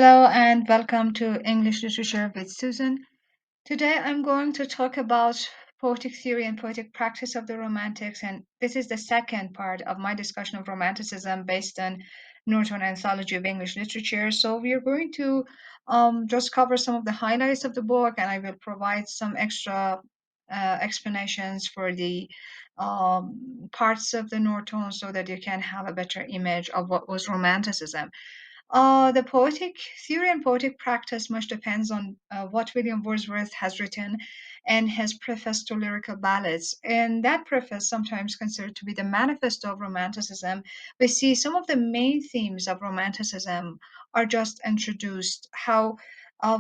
Hello and welcome to English Literature with Susan. Today I'm going to talk about poetic theory and poetic practice of the Romantics, and this is the second part of my discussion of Romanticism based on Norton Anthology of English Literature. So we are going to just cover some of the highlights of the book, and I will provide some extra explanations for the parts of the Norton so that you can have a better image of what was Romanticism. The poetic theory and poetic practice much depends on what William Wordsworth has written and his preface to lyrical ballads. In that preface, sometimes considered to be the manifesto of Romanticism, we see some of the main themes of Romanticism are just introduced. How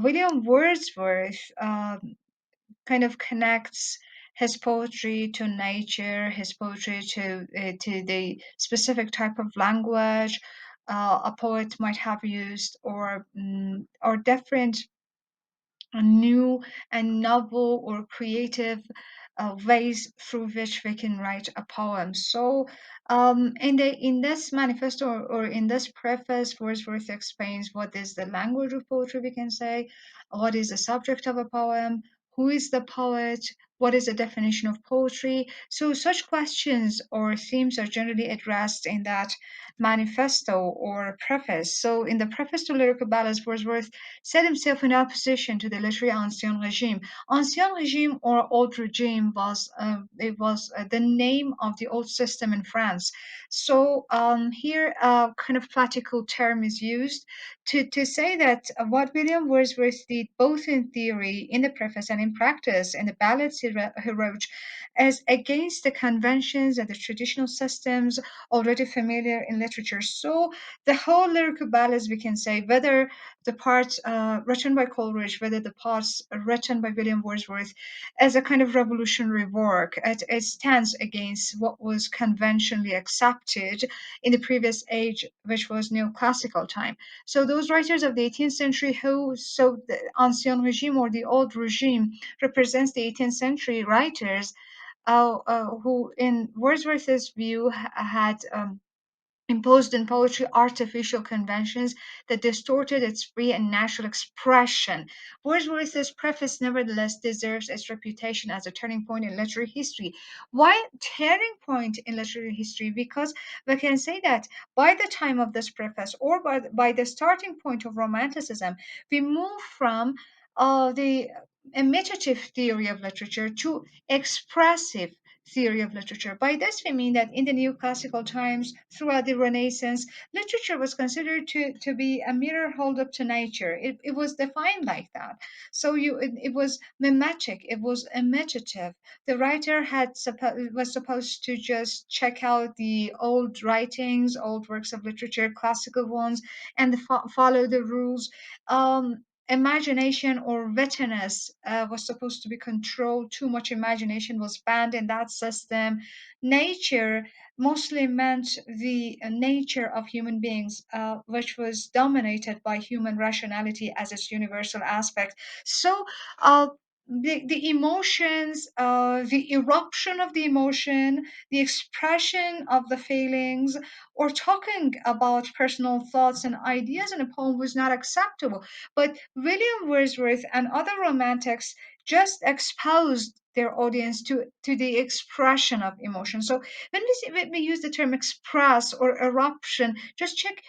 William Wordsworth kind of connects his poetry to nature, his poetry to the specific type of language a poet might have used, or different new and novel or creative ways through which we can write a poem. So, in this manifesto or in this preface, Wordsworth explains what is the language of poetry. We can say, what is the subject of a poem, who is the poet, what is the definition of poetry. So, such questions or themes are generally addressed in that manifesto or preface. So, in the preface to Lyrical Ballads, Wordsworth set himself in opposition to the literary Ancien Regime. Ancien Regime or Old Regime was the name of the old system in France. So here a kind of political term is used to say that what William Wordsworth did both in theory, in the preface, and in practice, in the ballads he wrote, is against the conventions and the traditional systems already familiar in literature. So the whole lyrical ballads, we can say, whether the parts written by Coleridge, whether the parts written by William Wordsworth, as a kind of revolutionary work. It stands against what was conventionally accepted in the previous age, which was neoclassical time. So those writers of the 18th century so the Ancien Regime or the Old Regime represents the 18th century writers who, in Wordsworth's view, had imposed in poetry artificial conventions that distorted its free and natural expression. Wordsworth's preface nevertheless deserves its reputation as a turning point in literary history. Why turning point in literary history? Because we can say that by the time of this preface or by the starting point of Romanticism, we move from the imitative theory of literature to expressive theory of literature. By this, we mean that in the neoclassical times, throughout the Renaissance, literature was considered to be a mirror held up to nature. It was defined like that. So it was mimetic, it was imitative. The writer was supposed to just check out the old writings, old works of literature, classical ones, and follow the rules. Imagination or wittiness was supposed to be controlled. Too much imagination was banned in that system. Nature mostly meant the nature of human beings, which was dominated by human rationality as its universal aspect. So, the emotions, the eruption of the emotion, the expression of the feelings, or talking about personal thoughts and ideas in a poem was not acceptable. But William Wordsworth and other romantics just exposed their audience to the expression of emotion. So when we use the term express or eruption, just check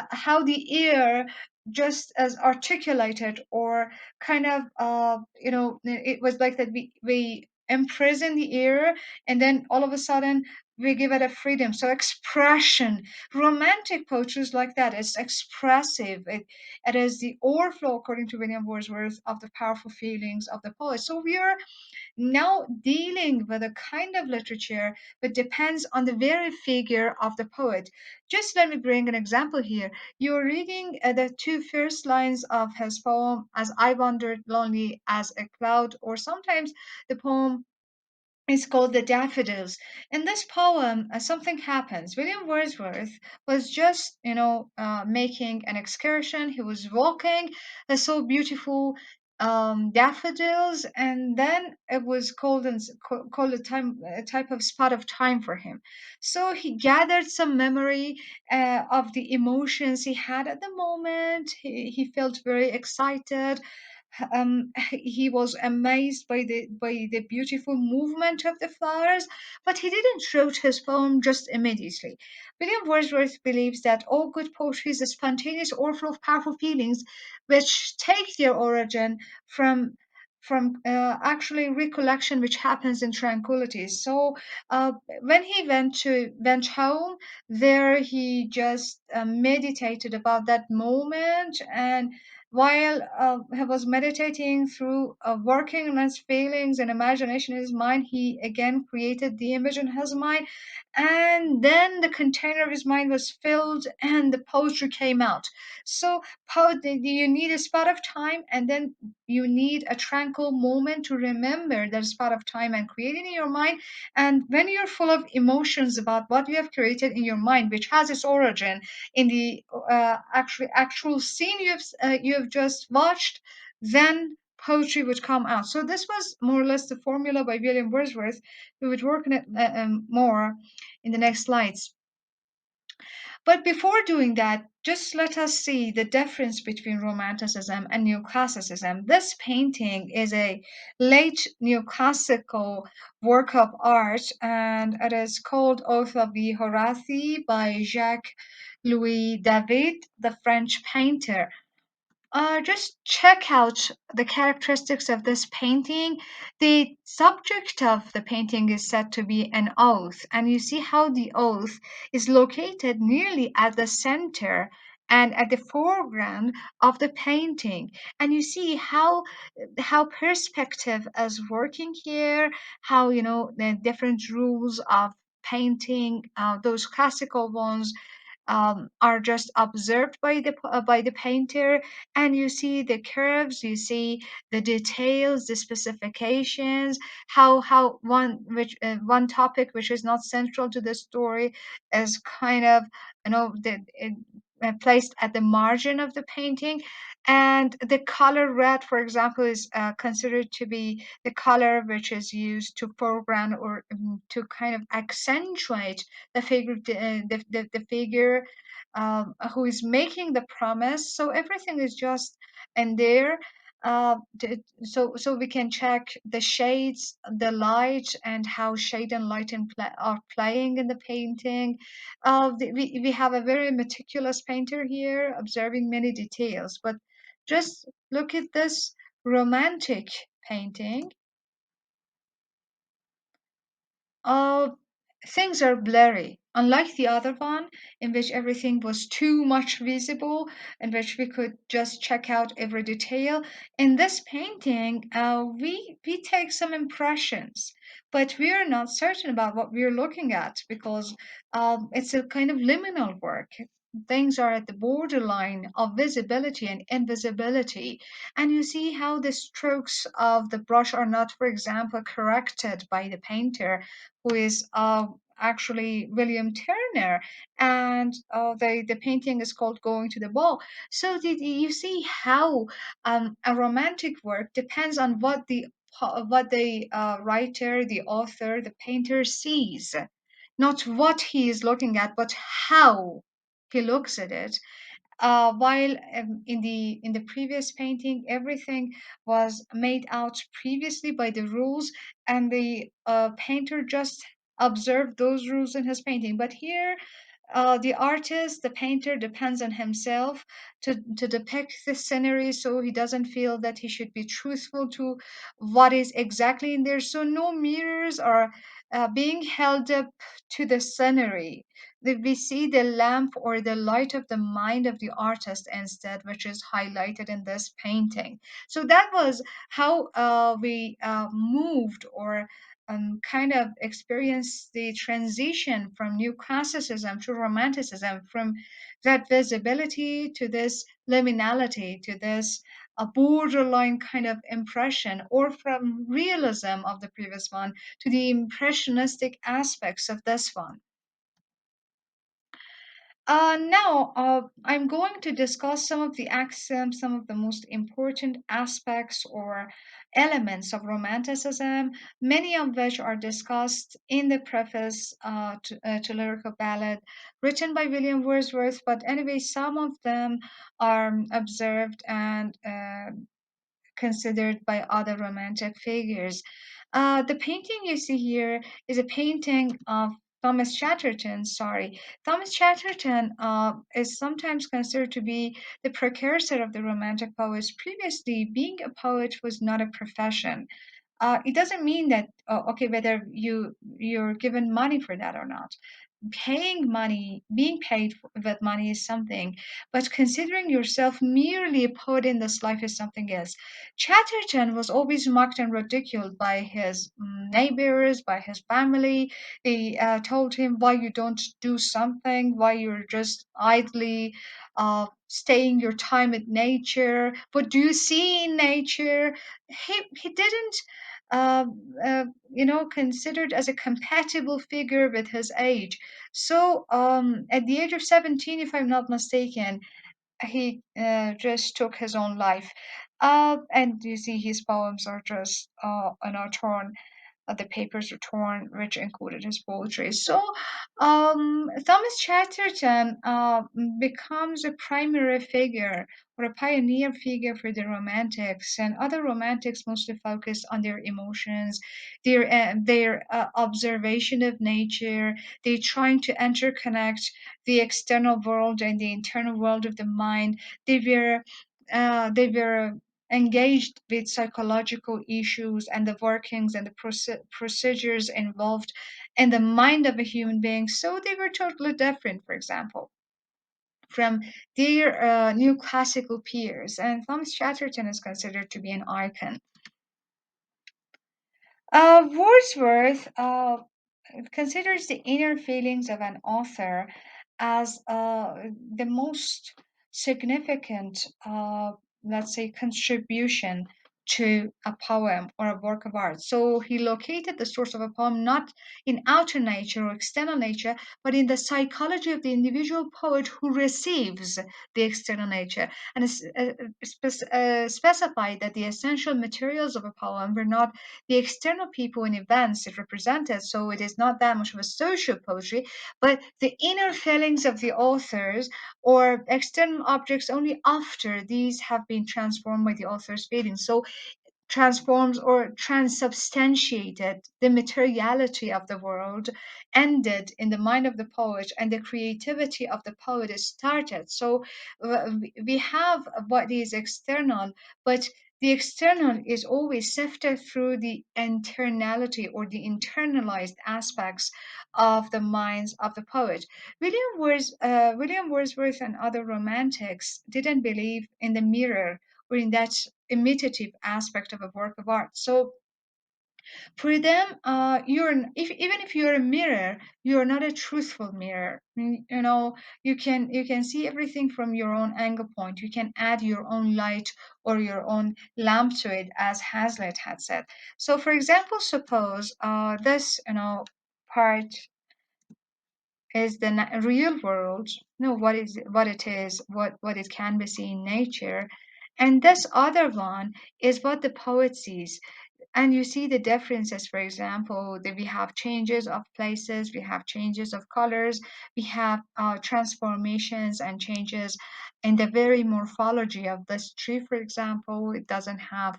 how the ear just as articulated or kind of it was like that we imprison the ear and then all of a sudden we give it a freedom. So expression, romantic poetry is like that. It's expressive. It is the overflow, according to William Wordsworth, of the powerful feelings of the poet. So we are now dealing with a kind of literature that depends on the very figure of the poet. Just let me bring an example here. You're reading the two first lines of his poem, As I Wandered Lonely as a Cloud, or sometimes the poem is called The Daffodils. In this poem, something happens. William Wordsworth was just, making an excursion. He was walking. It's so beautiful. daffodils, and then it was called a type of spot of time for him. So he gathered some memory of the emotions he had at the moment. He felt very excited. He was amazed by the beautiful movement of the flowers, but he didn't write his poem just immediately. William Wordsworth believes that all good poetry is a spontaneous overflow of powerful feelings which take their origin from actually recollection which happens in tranquility. So uh, when he went home, there he just meditated about that moment, and while he was meditating through working on his feelings and imagination in his mind, he again created the image in his mind, and then the container of his mind was filled and the poetry came out. So you need a spot of time, and then you need a tranquil moment to remember that spot of time and create it in your mind. And when you're full of emotions about what you have created in your mind, which has its origin in the actual scene you have just watched, then poetry would come out. So this was more or less the formula by William Wordsworth. We would work on it more in the next slides. But before doing that, just let us see the difference between Romanticism and Neoclassicism. This painting is a late Neoclassical work of art, and it is called Oath of the Horatii by Jacques Louis David, the French painter. Just check out the characteristics of this painting. The subject of the painting is said to be an oath, and you see how the oath is located nearly at the center and at the foreground of the painting. And you see how perspective is working here, how the different rules of painting, those classical ones are just observed by the painter, and you see the curves, you see the details, the specifications, how one topic which is not central to the story is kind of placed at the margin of the painting. And the color red, for example, is considered to be the color which is used to foreground or to kind of accentuate the figure who is making the promise. So everything is just in there. So we can check the shades, the light, and how shade and light are playing in the painting. We have a very meticulous painter here, observing many details. But just look at this romantic painting. Uh, Things are blurry. Unlike the other one, in which everything was too much visible, in which we could just check out every detail, in this painting, we take some impressions, but we are not certain about what we are looking at because it's a kind of liminal work. Things are at the borderline of visibility and invisibility, and you see how the strokes of the brush are not, for example, corrected by the painter, who is actually William Turner, and the painting is called "Going to the Ball." So did you see how a romantic work depends on what the writer, the author, the painter sees, not what he is looking at, but how he looks at it. While in the previous painting, everything was made out previously by the rules, and the painter just observed those rules in his painting. But here, the artist, the painter, depends on himself to depict the scenery, so he doesn't feel that he should be truthful to what is exactly in there. So no mirrors are being held up to the scenery. We see the lamp or the light of the mind of the artist instead, which is highlighted in this painting. So that was how we moved or kind of experienced the transition from new classicism to romanticism, from that visibility to this liminality, to this a borderline kind of impression, or from realism of the previous one to the impressionistic aspects of this one. Now, I'm going to discuss some of the axioms, some of the most important aspects or elements of Romanticism, many of which are discussed in the preface to Lyrical Ballad, written by William Wordsworth. But anyway, some of them are observed and considered by other romantic figures. The painting you see here is a painting of Thomas Chatterton. Sorry, Thomas Chatterton is sometimes considered to be the precursor of the Romantic poets. Previously, being a poet was not a profession. It doesn't mean that okay, whether you're given money for that or not. Paying money, being paid with money is something, but considering yourself merely a poet in this life is something else. Chatterton was always mocked and ridiculed by his neighbors, by his family. They told him why you don't do something, why you're just idly staying your time at nature. What do you see in nature? He didn't uh, considered as a compatible figure with his age. So, at the age of 17, if I'm not mistaken, he just took his own life. And you see, his poems are just torn, the papers were torn, which included his poetry. So, Thomas Chatterton becomes a primary figure or a pioneer figure for the Romantics, and other Romantics mostly focused on their emotions, their observation of nature. They trying to interconnect the external world and the internal world of the mind. They were engaged with psychological issues and the workings and the procedures involved in the mind of a human being. So they were totally different, for example, from their new classical peers. And Thomas Chatterton is considered to be an icon. Wordsworth considers the inner feelings of an author as the most significant, let's say, contribution to a poem or a work of art. So he located the source of a poem not in outer nature or external nature, but in the psychology of the individual poet who receives the external nature, and specified that the essential materials of a poem were not the external people and events it represented, so it is not that much of a social poetry, but the inner feelings of the authors or external objects only after these have been transformed by the author's feelings. So transforms or transubstantiated the materiality of the world, ended in the mind of the poet, and the creativity of the poet is started. So we have what is external, but the external is always sifted through the internality or the internalized aspects of the minds of the poet. William Wordsworth and other romantics didn't believe in the mirror or in that imitative aspect of a work of art. So for them, even if you're a mirror, you're not a truthful mirror. You can see everything from your own angle point. You can add your own light or your own lamp to it, as Hazlitt had said. So, for example, suppose this part is the real world. No, what it is, what it can be seen in nature, and this other one is what the poet sees. And you see the differences. For example, that we have changes of places, we have changes of colors, we have transformations and changes in the very morphology of this tree. For example, it doesn't have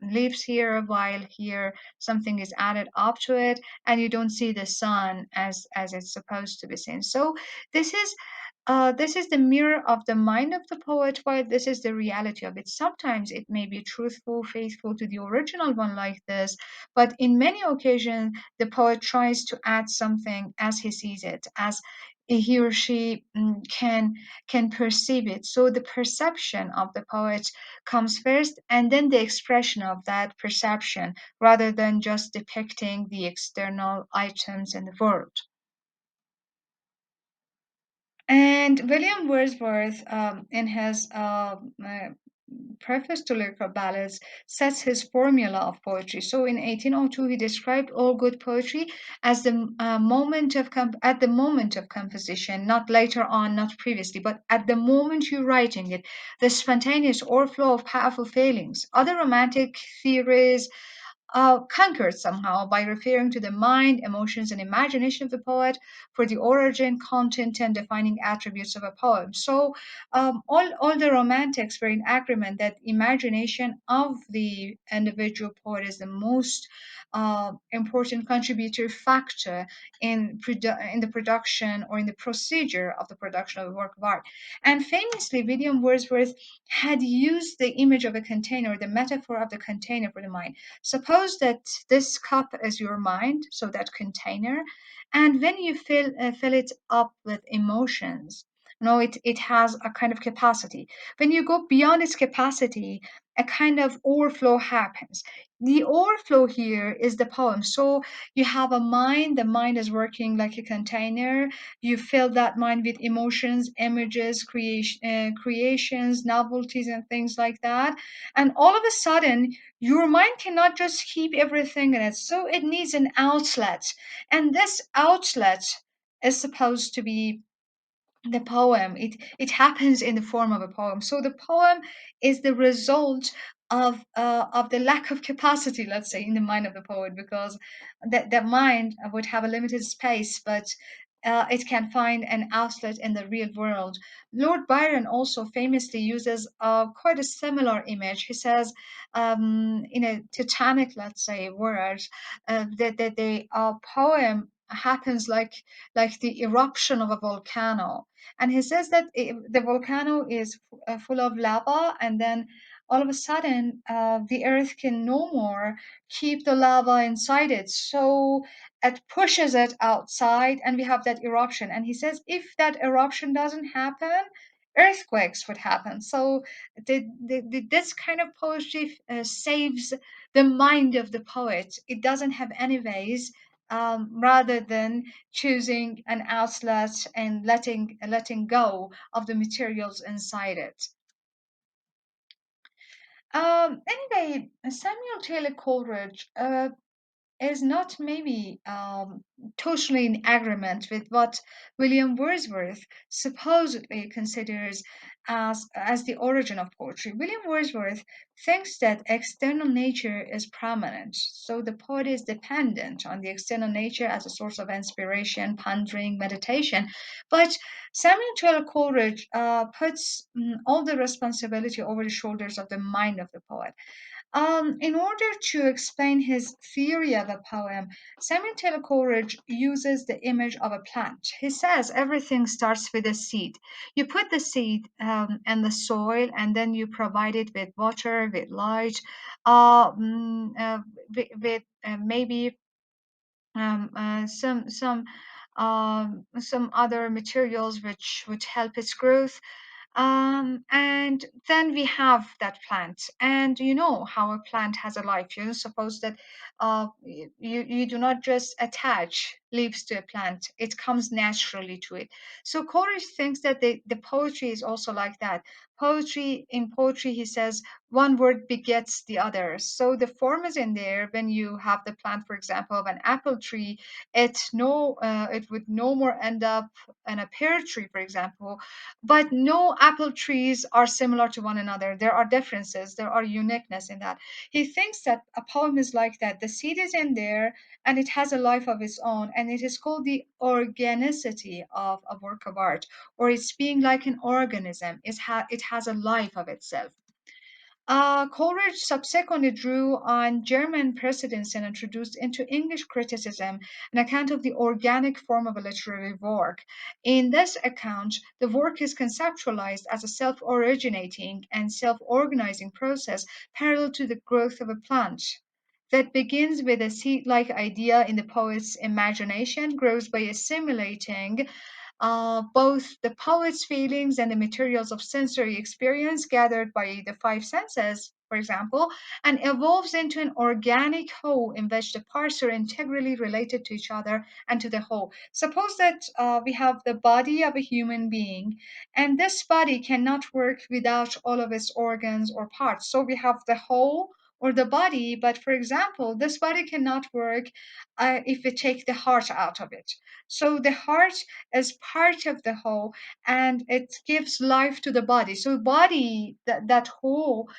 leaves here, while here something is added up to it, and you don't see the sun as it's supposed to be seen. So this is this is the mirror of the mind of the poet, while this is the reality of it. Sometimes it may be truthful, faithful to the original one like this, but in many occasions, the poet tries to add something as he sees it, as he or she can perceive it. So the perception of the poet comes first, and then the expression of that perception, rather than just depicting the external items in the world. And William Wordsworth, in his preface to lyrical ballads, sets his formula of poetry. So in 1802, he described all good poetry as the at the moment of composition, not later on, not previously, but at the moment you're writing it, the spontaneous overflow of powerful feelings. Other romantic theories conquered somehow by referring to the mind, emotions, and imagination of the poet for the origin, content, and defining attributes of a poem. So, all the romantics were in agreement that imagination of the individual poet is the most important contributor factor in the production or in the procedure of the production of a work of art. And famously, William Wordsworth had used the image of a container, the metaphor of the container for the mind. Suppose that this cup is your mind, so that container, and when you fill it up with emotions, no, it has a kind of capacity. When you go beyond its capacity, a kind of overflow happens. The overflow here is the poem. So you have a mind, the mind is working like a container. You fill that mind with emotions, images, creations, novelties, and things like that. And all of a sudden, your mind cannot just keep everything in it. So it needs an outlet. And this outlet is supposed to be the poem. It happens in the form of a poem. So the poem is the result of the lack of capacity, let's say, in the mind of the poet, because that mind would have a limited space, but it can find an outlet in the real world. Lord Byron also famously uses quite a similar image. He says, in a Titanic, let's say, words, that the poem happens like the eruption of a volcano. And he says that the volcano is full of lava, and then all of a sudden, the earth can no more keep the lava inside it. So it pushes it outside, and we have that eruption. And he says if that eruption doesn't happen, earthquakes would happen. So this kind of poetry saves the mind of the poet. It doesn't have any ways, rather than choosing an outlet and letting go of the materials inside it. Anyway, Samuel Taylor Coleridge is not maybe totally in agreement with what William Wordsworth supposedly considers as the origin of poetry. William Wordsworth thinks that external nature is prominent, so the poet is dependent on the external nature as a source of inspiration, pondering, meditation. But Samuel Taylor Coleridge puts all the responsibility over the shoulders of the mind of the poet. In order to explain his theory of a poem, Samuel Taylor Coleridge uses the image of a plant. He says everything starts with a seed. You put the seed in the soil, and then you provide it with water, with light, with maybe some other materials which help its growth, and then we have that plant, and you know how a plant has a life. You suppose that you do not just attach leaves to a plant, it comes naturally to it. So Coleridge thinks that the poetry is also like that. Poetry, he says, one word begets the other. So the form is in there. When you have the plant, for example, of an apple tree, it would no more end up in a pear tree, for example. But no apple trees are similar to one another. There are differences, there are uniqueness in that. He thinks that a poem is like that. The seed is in there, and it has a life of its own, and it is called the organicity of a work of art, or it's being like an organism. It has a life of itself. Coleridge subsequently drew on German precedents and introduced into English criticism an account of the organic form of a literary work. In this account, the work is conceptualized as a self originating and self organizing process parallel to the growth of a plant that begins with a seed like idea in the poet's imagination, grows by assimilating both the poet's feelings and the materials of sensory experience gathered by the five senses, for example, and evolves into an organic whole in which the parts are integrally related to each other and to the whole. Suppose that we have the body of a human being, and this body cannot work without all of its organs or parts. So we have the whole or the body, but for example, this body cannot work if we take the heart out of it. So the heart is part of the whole, and it gives life to the body. So body, that whole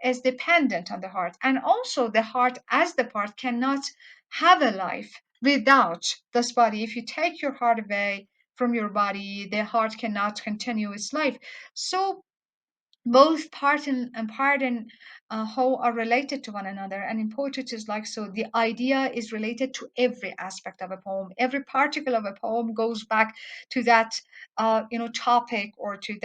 is dependent on the heart, and also the heart as the part cannot have a life without this body. If you take your heart away from your body, the heart cannot continue its life. So both part and whole are related to one another, and in poetry it is like so. The idea is related to every aspect of a poem. Every particle of a poem goes back to that topic, or to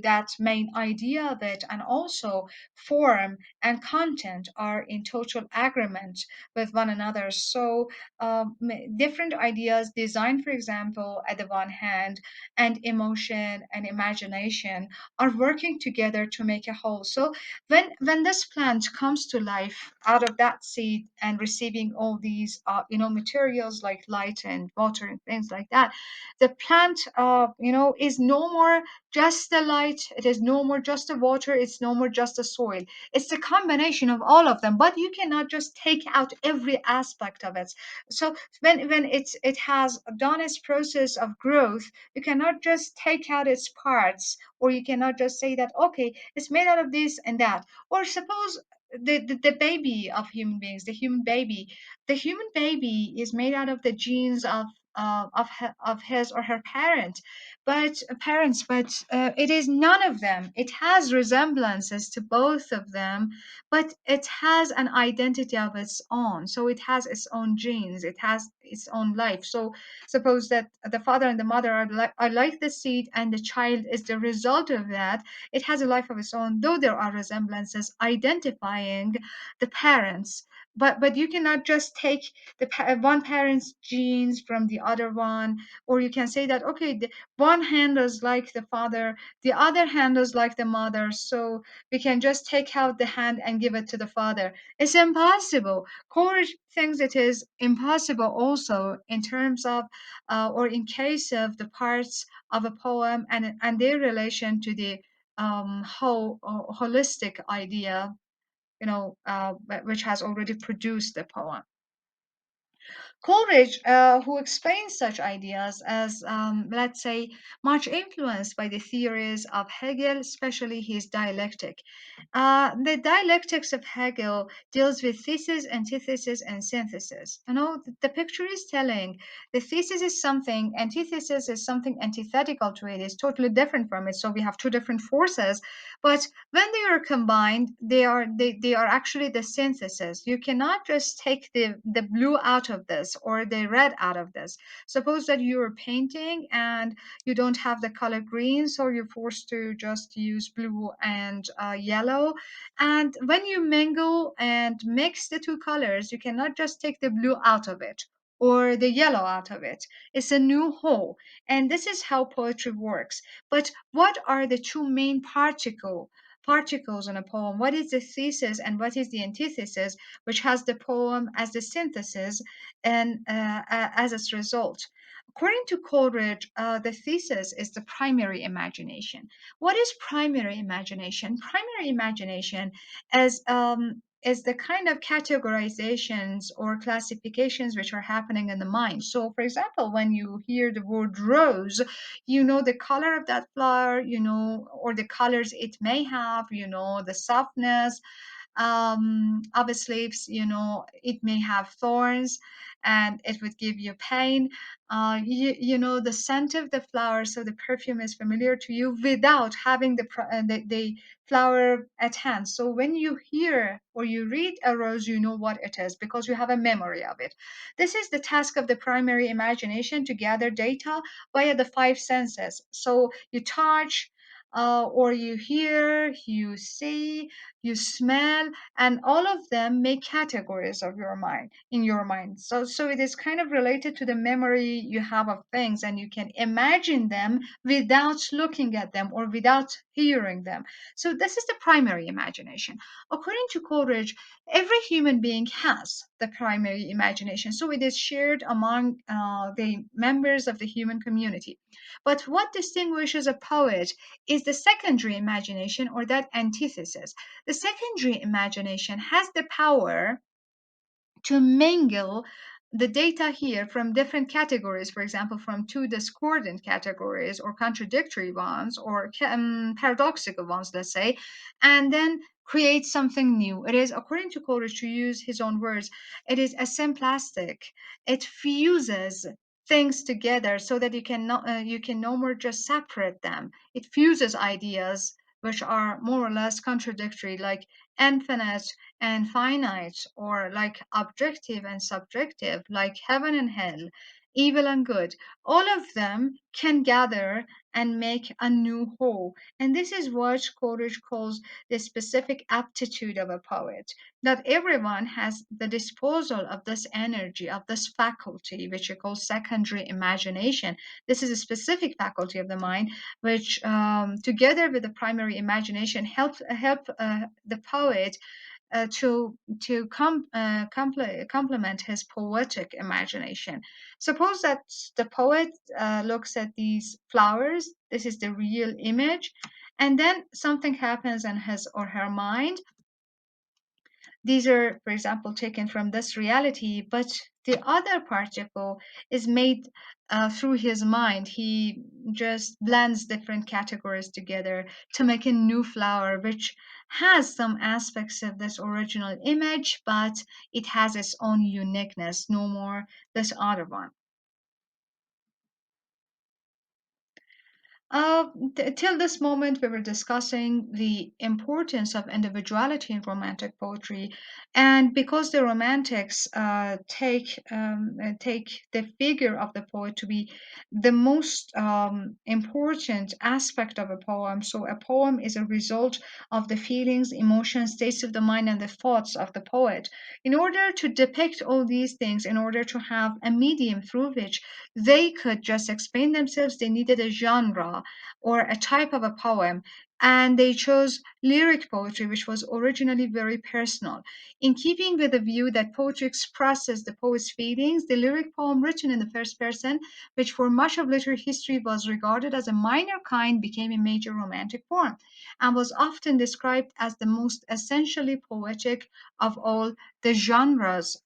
that main idea of it, and also form and content are in total agreement with one another. So different ideas, design for example at the one hand, and emotion and imagination are working together to make a whole. So when this plant comes to life out of that seed and receiving all these materials like light and water and things like that, the plant is no more just the light, it is no more just the water, it's no more just the soil. It's a combination of all of them, but you cannot just take out every aspect of it. So when it has done its process of growth, you cannot just take out its parts, or you cannot just say that okay, it's made out of this and that. Or suppose the baby of human beings, the human baby is made out of the genes of his or her parents, but it is none of them. It has resemblances to both of them, but it has an identity of its own. So it has its own genes, it has its own life. So suppose that the father and the mother are like the seed, and the child is the result of that. It has a life of its own, though there are resemblances identifying the parents. But you cannot just take one parent's genes from the other one, or you can say that okay, the one handles like the father, the other handles like the mother, so we can just take out the hand and give it to the father. It's impossible. Coleridge thinks it is impossible also in terms of or in case of the parts of a poem and their relation to the whole holistic idea, which has already produced the poem. Coleridge, who explains such ideas as, let's say, much influenced by the theories of Hegel, especially his dialectic. The dialectics of Hegel deals with thesis, antithesis, and synthesis. The picture is telling. The thesis is something, antithesis is something antithetical to it, is totally different from it. So we have two different forces, but when they are combined, they are actually the synthesis. You cannot just take the blue out of this or the red out of this. Suppose that you are painting and you don't have the color green, so you're forced to just use blue and yellow. And when you mingle and mix the two colors, you cannot just take the blue out of it or the yellow out of it. It's a new whole. And this is how poetry works. But what are the two main particles in a poem? What is the thesis and what is the antithesis, which has the poem as the synthesis and as its result? According to Coleridge, the thesis is the primary imagination. What is primary imagination? Primary imagination is the kind of categorizations or classifications which are happening in the mind. So, for example, when you hear the word rose, you know the color of that flower, or the colors it may have, the softness, of its leaves, it may have thorns and it would give you pain. You know the scent of the flower, so the perfume is familiar to you without having the flower at hand. So when you hear or you read a rose, you know what it is because you have a memory of it. This is the task of the primary imagination, to gather data via the five senses. So you touch, or you hear, you see, you smell, and all of them make categories of your mind in your mind. So it is kind of related to the memory you have of things, and you can imagine them without looking at them or without hearing them. So this is the primary imagination. According to Coleridge, every human being has the primary imagination, so it is shared among the members of the human community. But what distinguishes a poet is the secondary imagination, or that antithesis. The secondary imagination has the power to mingle the data here from different categories, for example, from two discordant categories or contradictory ones or paradoxical ones, let's say, and then create something new. It is, according to Coleridge, to use his own words, it is asymplastic. It fuses things together so that you can no more just separate them. It fuses ideas which are more or less contradictory, like infinite and finite, or like objective and subjective, like heaven and hell, evil and good. All of them can gather and make a new whole. And this is what Coleridge calls the specific aptitude of a poet. Not everyone has the disposal of this energy, of this faculty, which he calls secondary imagination. This is a specific faculty of the mind, which, together with the primary imagination, help the poet to complement his poetic imagination. Suppose that the poet looks at these flowers, this is the real image, and then something happens in his or her mind. These are, for example, taken from this reality, but the other particle is made through his mind. He just blends different categories together to make a new flower, which has some aspects of this original image, but it has its own uniqueness, no more this other one. Uh, Till this moment, we were discussing the importance of individuality in romantic poetry, and because the romantics take the figure of the poet to be the most important aspect of a poem. So, a poem is a result of the feelings, emotions, states of the mind, and the thoughts of the poet. In order to depict all these things, in order to have a medium through which they could just explain themselves, they needed a genre or a type of a poem, and they chose lyric poetry, which was originally very personal. In keeping with the view that poetry expresses the poet's feelings, the lyric poem written in the first person, which for much of literary history was regarded as a minor kind, became a major romantic form and was often described as the most essentially poetic of all the genres.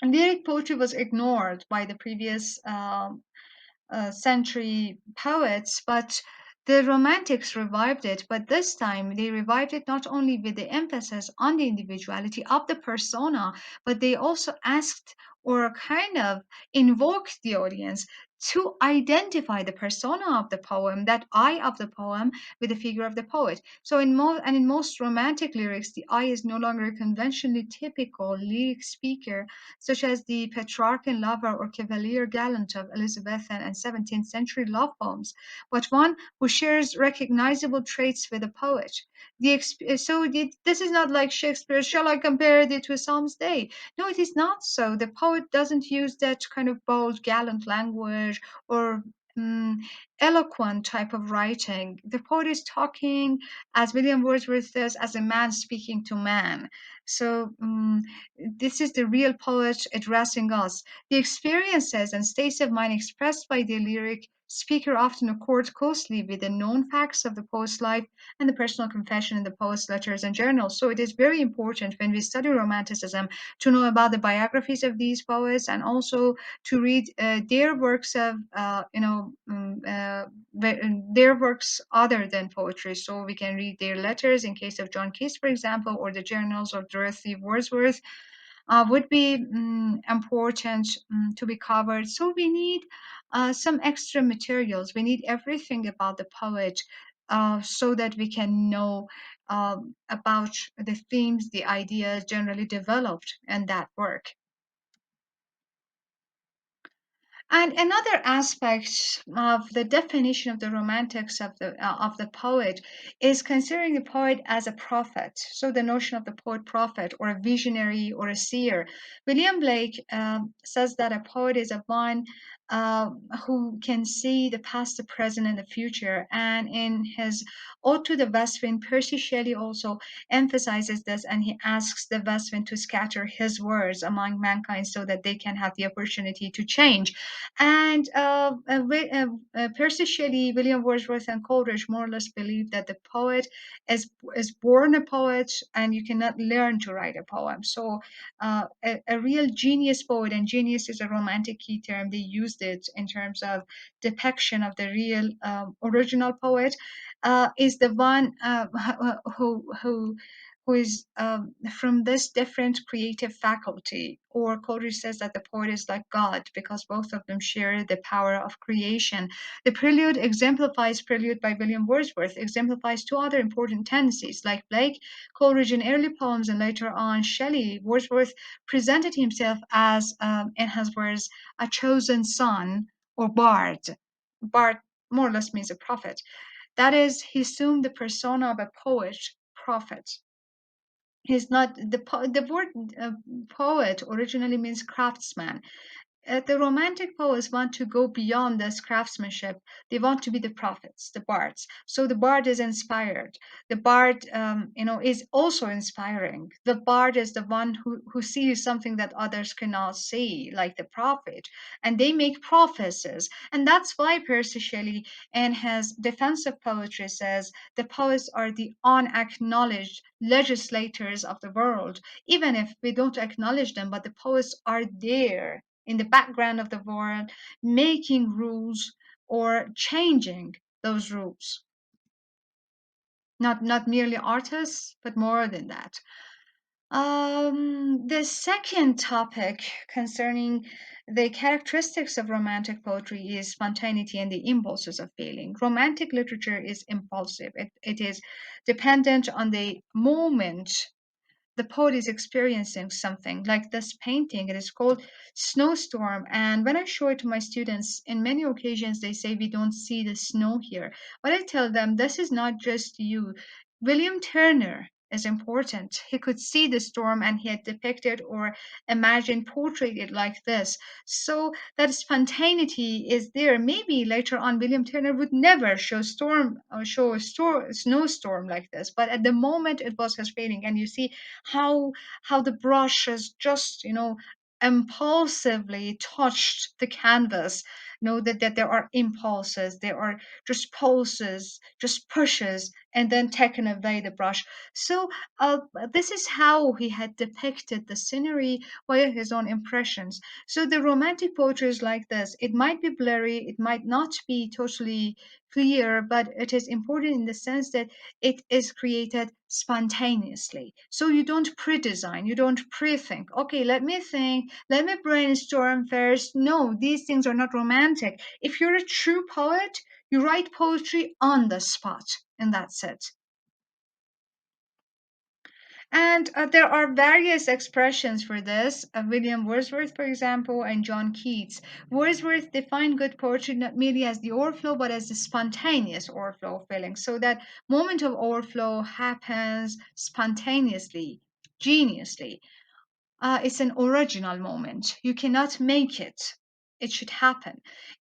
Lyric poetry was ignored by the previous century poets, but the Romantics revived it. But this time, they revived it not only with the emphasis on the individuality of the persona, but they also asked or kind of invoked the audience to identify the persona of the poem, that I of the poem, with the figure of the poet. So in most romantic lyrics, the I is no longer a conventionally typical lyric speaker, such as the Petrarchan lover or cavalier gallant of Elizabethan and 17th century love poems, but one who shares recognizable traits with the poet. This is not like Shakespeare. Shall I compare it to a Psalm's Day? No, it is not so. The poet doesn't use that kind of bold, gallant language or mm, eloquent type of writing. The poet is talking, as William Wordsworth says, as a man speaking to man. So this is the real poet addressing us. The experiences and states of mind expressed by the lyric speaker often accord closely with the known facts of the poet's life and the personal confession in the poet's letters and journals. So it is very important when we study Romanticism to know about the biographies of these poets and also to read their works of, their works other than poetry. So we can read their letters in case of John Keats, for example, or the journals of Dorothy Wordsworth would be important to be covered. So we need some extra materials. We need everything about the poet so that we can know about the themes, the ideas generally developed in that work. And another aspect of the definition of the romantics of the poet is considering the poet as a prophet. So the notion of the poet prophet or a visionary or a seer. William Blake says that a poet is a one uh, who can see the past, the present, and the future. And in his Ode to the West Wind, Percy Shelley also emphasizes this, and he asks the West Wind to scatter his words among mankind so that they can have the opportunity to change. And Percy Shelley, William Wordsworth, and Coleridge more or less believe that the poet is born a poet, and you cannot learn to write a poem. So, a real genius poet, and genius is a romantic key term. They used it in terms of depiction of the real original poet. Is the one who is from this different creative faculty. Or Coleridge says that the poet is like God because both of them share the power of creation. The prelude exemplifies prelude by William Wordsworth, exemplifies two other important tendencies. Like Blake, Coleridge in early poems and later on Shelley, Wordsworth presented himself as, in his words, a chosen son or bard. Bard more or less means a prophet. That is, he assumed the persona of a poet, prophet. He's not the word poet originally means craftsman. The romantic poets want to go beyond this craftsmanship. They want to be the prophets, the bards. So the bard is inspired. The bard, is also inspiring. The bard is the one who sees something that others cannot see, like the prophet, and they make prophecies. And that's why Percy Shelley, in his defense of poetry, says the poets are the unacknowledged legislators of the world, even if we don't acknowledge them, but the poets are there in the background of the world, making rules or changing those rules. Not merely artists, but more than that. The second topic concerning the characteristics of romantic poetry is spontaneity and the impulses of feeling. Romantic literature is impulsive. It is dependent on the moment the poet is experiencing something like this painting. It is called Snowstorm. And when I show it to my students, in many occasions they say, we don't see the snow here. But I tell them, this is not just you. William Turner is important. He could see the storm and he had depicted or imagined, portrayed it like this. So that spontaneity is there. Maybe later on, William Turner would never show a snowstorm like this. But at the moment, it was his feeling. And you see how the brush has just impulsively touched the canvas. Know that there are impulses, there are just pulses, just pushes, and then taken away the brush. So this is how he had depicted the scenery via his own impressions. So the romantic poetry is like this. It might be blurry, it might not be totally clear, but it is important in the sense that it is created spontaneously. So you don't pre-design, you don't pre-think, okay, let me think, let me brainstorm first. No, these things are not romantic. If you're a true poet, you write poetry on the spot, and that's it. And there are various expressions for this. William Wordsworth, for example, and John Keats. Wordsworth defined good poetry not merely as the overflow, but as the spontaneous overflow of feeling. So that moment of overflow happens spontaneously, geniusly. It's an original moment. You cannot make it. It should happen.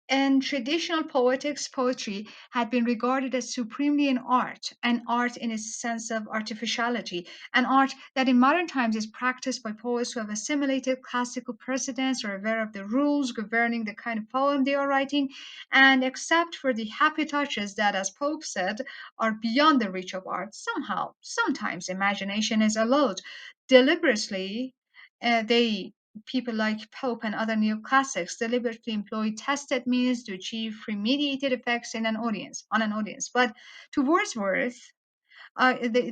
In traditional poetics, poetry had been regarded as supremely an art in its sense of artificiality, an art that in modern times is practiced by poets who have assimilated classical precedents or aware of the rules governing the kind of poem they are writing, and except for the happy touches that, as Pope said, are beyond the reach of art, somehow, sometimes imagination is allowed. Deliberately, they people like Pope and other neoclassics deliberately employ tested means to achieve premeditated effects in an audience on an audience. But to Wordsworth,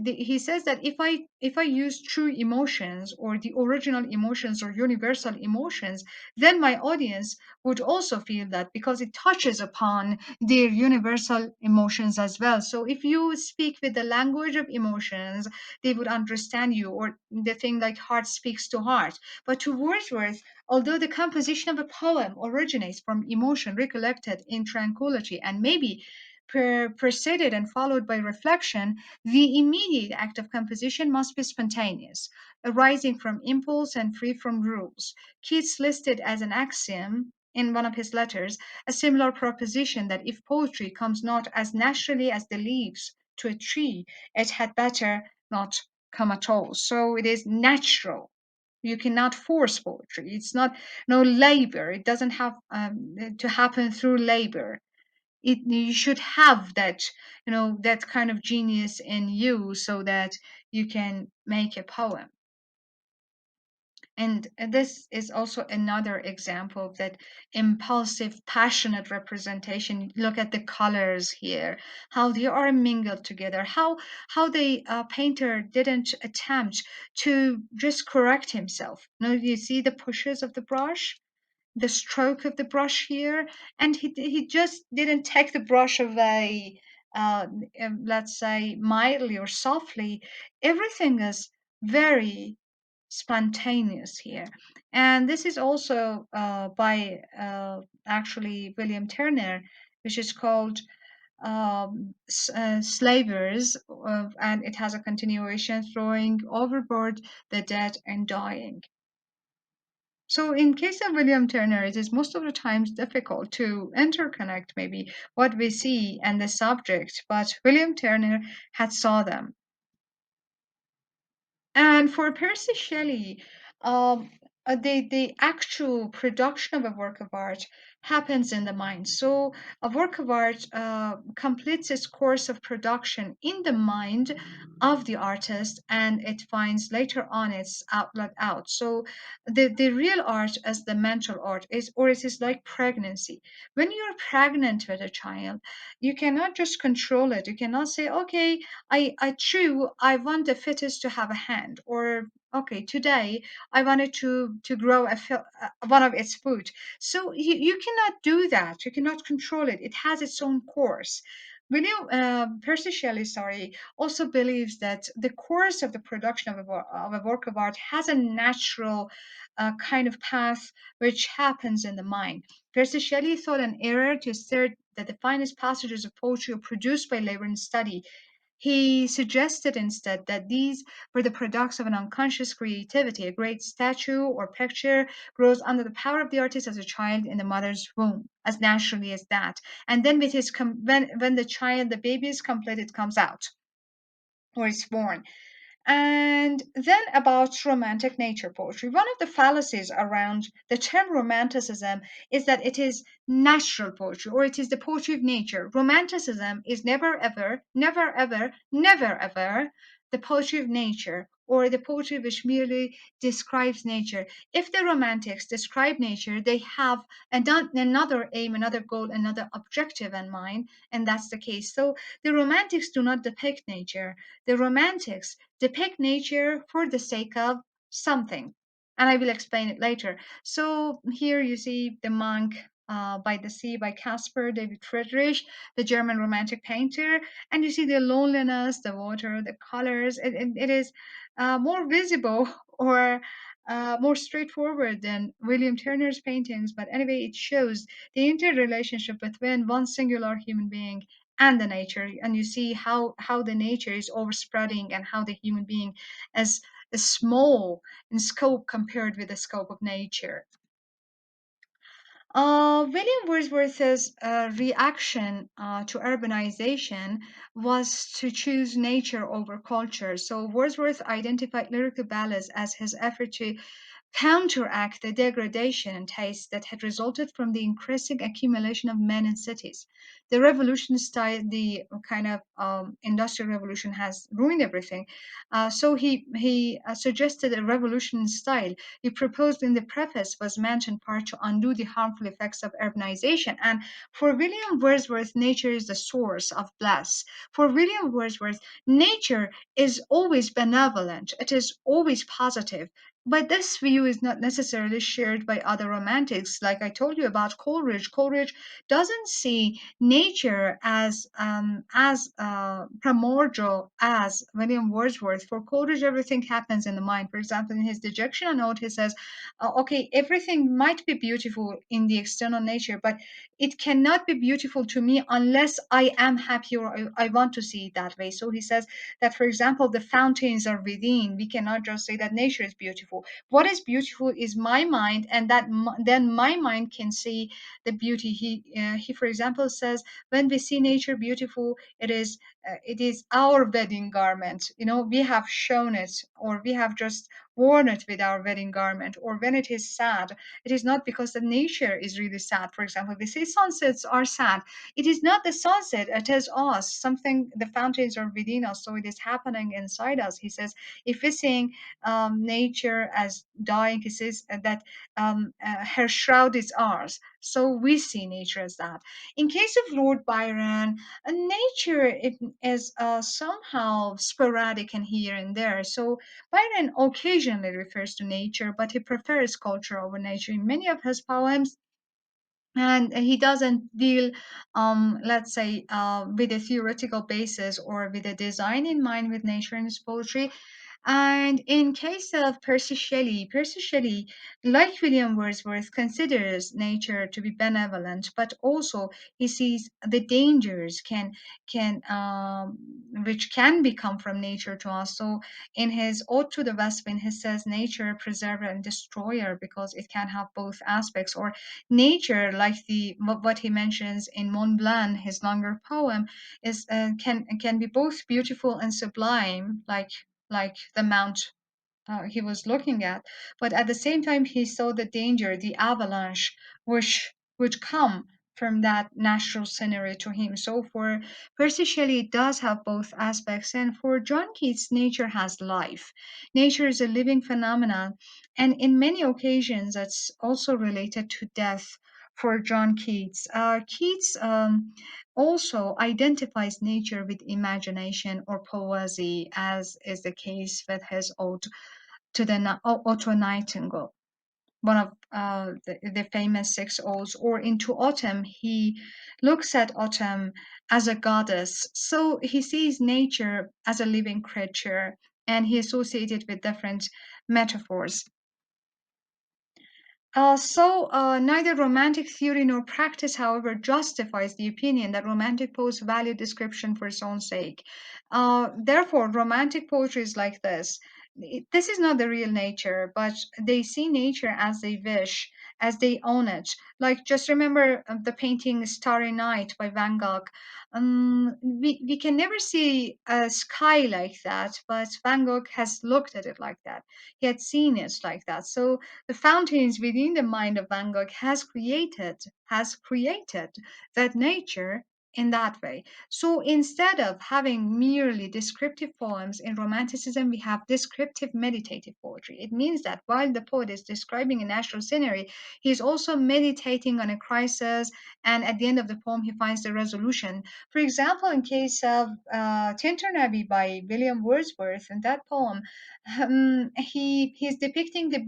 he says that if I use true emotions or the original emotions or universal emotions, then my audience would also feel that because it touches upon their universal emotions as well. So if you speak with the language of emotions, they would understand you, or the thing like heart speaks to heart. But to Wordsworth, although the composition of a poem originates from emotion recollected in tranquility and maybe preceded and followed by reflection, the immediate act of composition must be spontaneous, arising from impulse and free from rules. Keats listed as an axiom in one of his letters a similar proposition that if poetry comes not as naturally as the leaves to a tree, it had better not come at all. So it is natural. You cannot force poetry. It's not no labor. It doesn't have to happen through labor. You should have that, that kind of genius in you so that you can make a poem. And this is also another example of that impulsive, passionate representation. Look at the colors here, how they are mingled together, how the painter didn't attempt to just correct himself. You see the pushes of the brush, the stroke of the brush here, and he just didn't take the brush away, uh, let's say mildly or softly. Everything is very spontaneous here. And this is also by actually William Turner, which is called Slavers, and it has a continuation, throwing overboard the dead and dying. So in case of William Turner, it is most of the times difficult to interconnect maybe what we see and the subject, but William Turner had saw them. And for Percy Shelley, um, the actual production of a work of art happens in the mind. So a work of art completes its course of production in the mind of the artist, and it finds later on its outlet out. So the real art as the mental art is, or it is like pregnancy. When you're pregnant with a child, you cannot just control it. You cannot say, okay, true, I want the fetus to have a hand, or okay, today I wanted to grow one of its foot. So you cannot do that. You cannot control it. It has its own course. William Percy Shelley, sorry, also believes that the course of the production of of a work of art has a natural kind of path which happens in the mind. Percy Shelley thought an error to assert that the finest passages of poetry are produced by labor and study. He suggested instead that these were the products of an unconscious creativity. A great statue or picture grows under the power of the artist as a child in the mother's womb, as naturally as that. And then with when the child, the baby is complete, it comes out or is born. And then about romantic nature poetry. One of the fallacies around the term romanticism is that it is natural poetry, or it is the poetry of nature. Romanticism is never ever, never ever, never ever the poetry of nature, or the poetry which merely describes nature. If the romantics describe nature, they have another aim, another goal, another objective in mind, and that's the case. So the romantics do not depict nature. The romantics depict nature for the sake of something. And I will explain it later. So here you see The Monk by the Sea by Caspar David Friedrich, the German romantic painter. And you see the loneliness, the water, the colors. It is more visible or more straightforward than William Turner's paintings. But anyway, it shows the interrelationship between one singular human being and the nature, and you see how the nature is overspreading and how the human being is small in scope compared with the scope of nature. William Wordsworth's reaction to urbanization was to choose nature over culture. So Wordsworth identified lyrical ballads as his effort to counteract the degradation and taste that had resulted from the increasing accumulation of men in cities. The revolution style, the kind of industrial revolution, has ruined everything. So he suggested a revolution in style. He proposed in the preface was meant in part to undo the harmful effects of urbanization. And for William Wordsworth, nature is the source of bliss. For William Wordsworth, nature is always benevolent. It is always positive. But this view is not necessarily shared by other romantics. Like I told you about Coleridge, Coleridge doesn't see nature as primordial as William Wordsworth. For Coleridge, everything happens in the mind. For example, in his Dejection Note, he says, "Okay, everything might be beautiful in the external nature, but it cannot be beautiful to me unless I am happy or I want to see it that way." So he says that, for example, the fountains are within. We cannot just say that nature is beautiful. What is beautiful is my mind, and then my mind can see the beauty. He, for example, says when we see nature beautiful, it is our wedding garment. We have shown it, or we have just worn it with our wedding garment. Or when it is sad, it is not because the nature is really sad. For example, we say sunsets are sad. It is not the sunset, it is us. Something, the fountains are within us, so it is happening inside us. He says, if we're seeing nature as dying, he says that her shroud is ours. So we see nature as that. In case of Lord Byron, nature is somehow sporadic and here and there. So Byron occasionally refers to nature, but he prefers culture over nature in many of his poems. And he doesn't deal, let's say, with a theoretical basis or with a design in mind with nature in his poetry. And in case of Percy Shelley, like William Wordsworth, considers nature to be benevolent, but also he sees the dangers which can become from nature to us. So in his Ode to the West Wind, he says nature preserver and destroyer because it can have both aspects. Or nature, like what he mentions in Mont Blanc, his longer poem, is can be both beautiful and sublime, like the mount he was looking at. But at the same time, he saw the danger, the avalanche, which would come from that natural scenery to him. So for Percy Shelley, it does have both aspects. And for John Keats, nature has life. Nature is a living phenomenon. And in many occasions, it's also related to death for John Keats. Keats also identifies nature with imagination or poesy, as is the case with his ode to a Nightingale, one of the famous six odes. Or into autumn, he looks at autumn as a goddess. So he sees nature as a living creature, and he associates it with different metaphors. Neither romantic theory nor practice, however, justifies the opinion that romantic poets value description for its own sake. Therefore, romantic poetry is like this. This is not the real nature, but they see nature as they wish, as they own it. Like, just remember the painting Starry Night by Van Gogh. We can never see a sky like that, but Van Gogh has looked at it like that. He had seen it like that. So the fountains within the mind of Van Gogh has created that nature in that way. So instead of having merely descriptive poems in Romanticism, we have descriptive meditative poetry. It means that while the poet is describing a natural scenery, he is also meditating on a crisis, and at the end of the poem, he finds the resolution. For example, in case of Tintern Abbey by William Wordsworth, in that poem, he's depicting the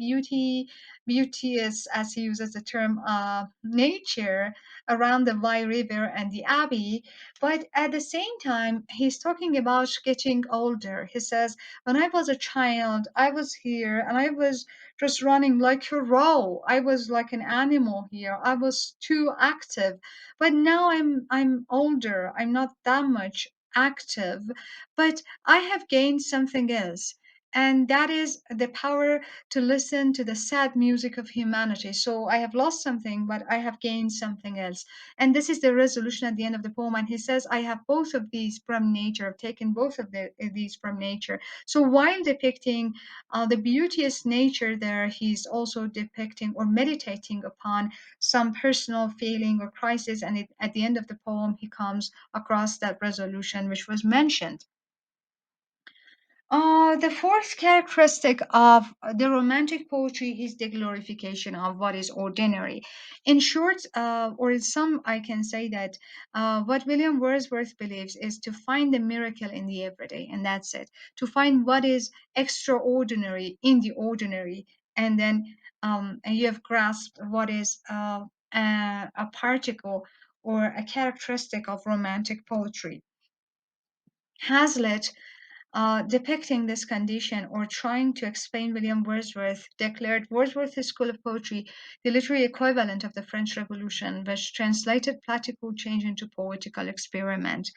beauteous, as he uses the term, nature around the Wye River and the Abbey. But at the same time, he's talking about getting older. He says, "When I was a child, I was here and I was just running like a roe. I was like an animal here. I was too active. But now I'm older. I'm not that much active, but I have gained something else." and that is the power to listen to the sad music of humanity. So I have lost something, but I have gained something else. And this is the resolution at the end of the poem. And he says, I have both of these from nature, I've taken both of these from nature. So while depicting the beauteous nature there, he's also depicting or meditating upon some personal feeling or crisis. And at the end of the poem, he comes across that resolution which was mentioned. The fourth characteristic of the romantic poetry is the glorification of what is ordinary. In short, or in some, I can say that what William Wordsworth believes is to find the miracle in the everyday, and that's it. To find what is extraordinary in the ordinary, and then and you have grasped what is a particle or a characteristic of romantic poetry. Hazlitt depicting this condition or trying to explain William Wordsworth, declared Wordsworth's school of poetry the literary equivalent of the French Revolution, which translated political change into poetical experiment.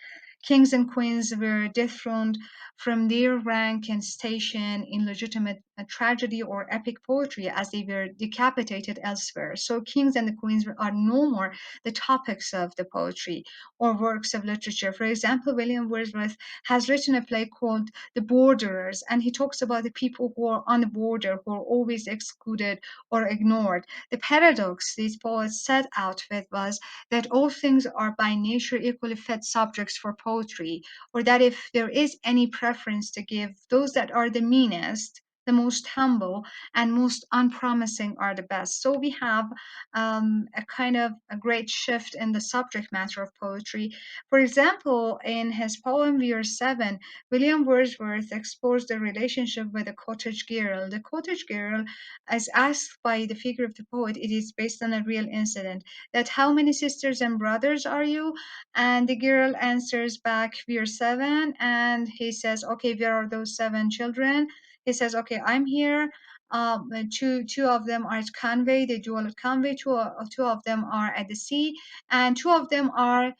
Kings and queens were dethroned from their rank and station in legitimate tragedy or epic poetry as they were decapitated elsewhere. So kings and the queens are no more the topics of the poetry or works of literature. For example, William Wordsworth has written a play called The Borderers, and he talks about the people who are on the border, who are always excluded or ignored. The paradox these poets set out with was that all things are by nature equally fit subjects for poetry, or that if there is any preference to give, those that are the meanest, the most humble, and most unpromising are the best. So we have a kind of a great shift in the subject matter of poetry. For example, in his poem We Are Seven, William Wordsworth explores the relationship with a cottage girl. The cottage girl, as asked by the figure of the poet, it is based on a real incident, that how many sisters and brothers are you? And the girl answers back, we are seven. And he says, okay, where are those seven children? He says, okay, I'm here. Two of them are at Conway, they dwell at Conway, two of them are at the sea, and two of them are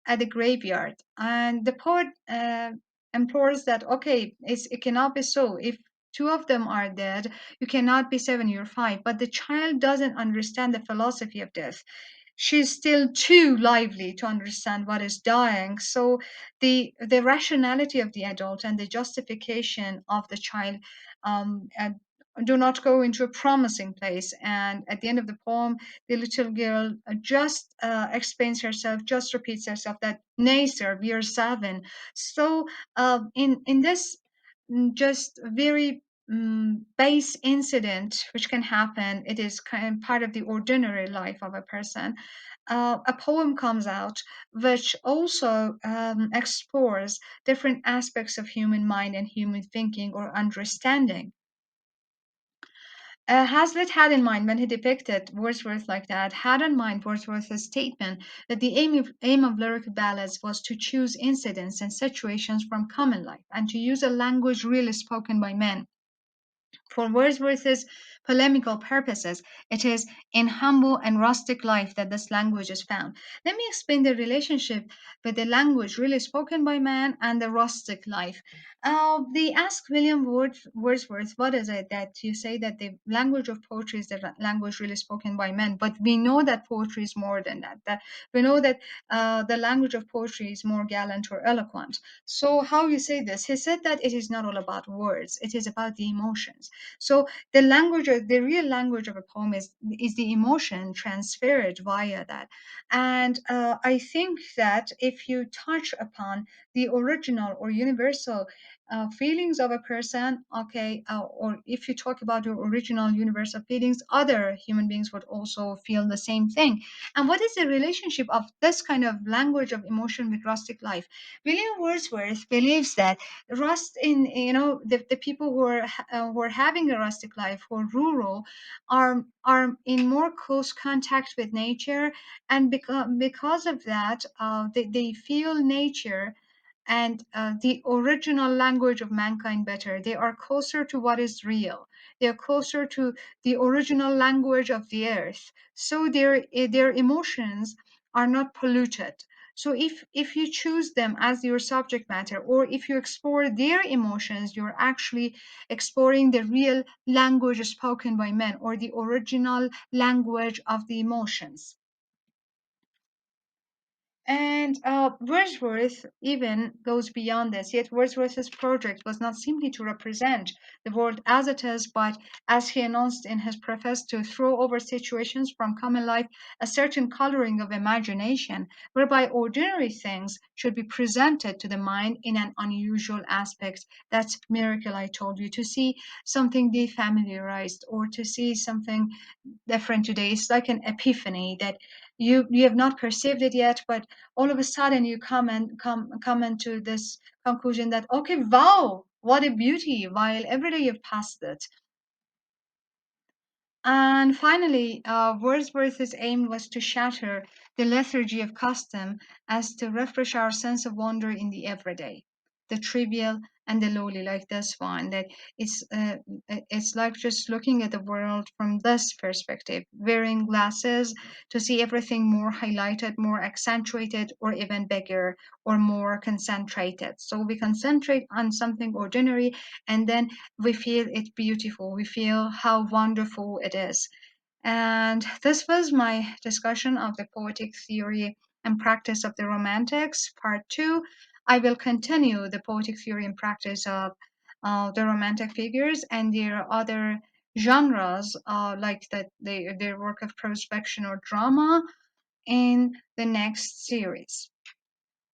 at the graveyard. And the poet implores that, okay, it cannot be so. If two of them are dead, you cannot be seven, you're five. But the child doesn't understand the philosophy of death. She's still too lively to understand what is dying. So the rationality of the adult and the justification of the child do not go into a promising place. And at the end of the poem, the little girl just explains herself, just repeats herself that, nay, sir, we are seven. So in this just very base incident which can happen, it is kind of part of the ordinary life of a person. A poem comes out which also explores different aspects of human mind and human thinking or understanding. Hazlitt had in mind when he depicted Wordsworth like that, had in mind Wordsworth's statement that the aim of lyric ballads was to choose incidents and situations from common life and to use a language really spoken by men. For Wordsworth's polemical purposes, it is in humble and rustic life that this language is found. Let me explain the relationship with the language really spoken by man and the rustic life. They ask William Wordsworth, what is it that you say that the language of poetry is the language really spoken by men? But we know that poetry is more than that. That we know that the language of poetry is more gallant or eloquent. So how you say this? He said that it is not all about words; it is about the emotions. So the language, the real language of a poem is the emotion transferred via that. And I think that if you touch upon the original or universal feelings of a person, okay, or if you talk about your original universal feelings, other human beings would also feel the same thing. And what is the relationship of this kind of language of emotion with rustic life? William Wordsworth believes that rust in the people who are having a rustic life, who are rural, are in more close contact with nature, and because of that, they feel nature and the original language of mankind better. They are closer to what is real. They are closer to the original language of the earth. So their emotions are not polluted. So if you choose them as your subject matter, or if you explore their emotions, you're actually exploring the real language spoken by men, or the original language of the emotions. And Wordsworth even goes beyond this. Yet Wordsworth's project was not simply to represent the world as it is, but as he announced in his preface, to throw over situations from common life a certain coloring of imagination, whereby ordinary things should be presented to the mind in an unusual aspect. That's miracle I told you, to see something defamiliarized or to see something different today. It's like an epiphany that you have not perceived it yet, but all of a sudden you come into this conclusion that, okay, wow, what a beauty, while every day you've passed it. And finally, Wordsworth's aim was to shatter the lethargy of custom, as to refresh our sense of wonder in the everyday, the trivial and the lowly, like this one. That it's like just looking at the world from this perspective, wearing glasses to see everything more highlighted, more accentuated, or even bigger or more concentrated. So we concentrate on something ordinary, and then we feel it beautiful. We feel how wonderful it is. And this was my discussion of the poetic theory and practice of the Romantics, part two. I will continue the poetic theory and practice of the Romantic figures and their other genres, like their work of prospection or drama, in the next series.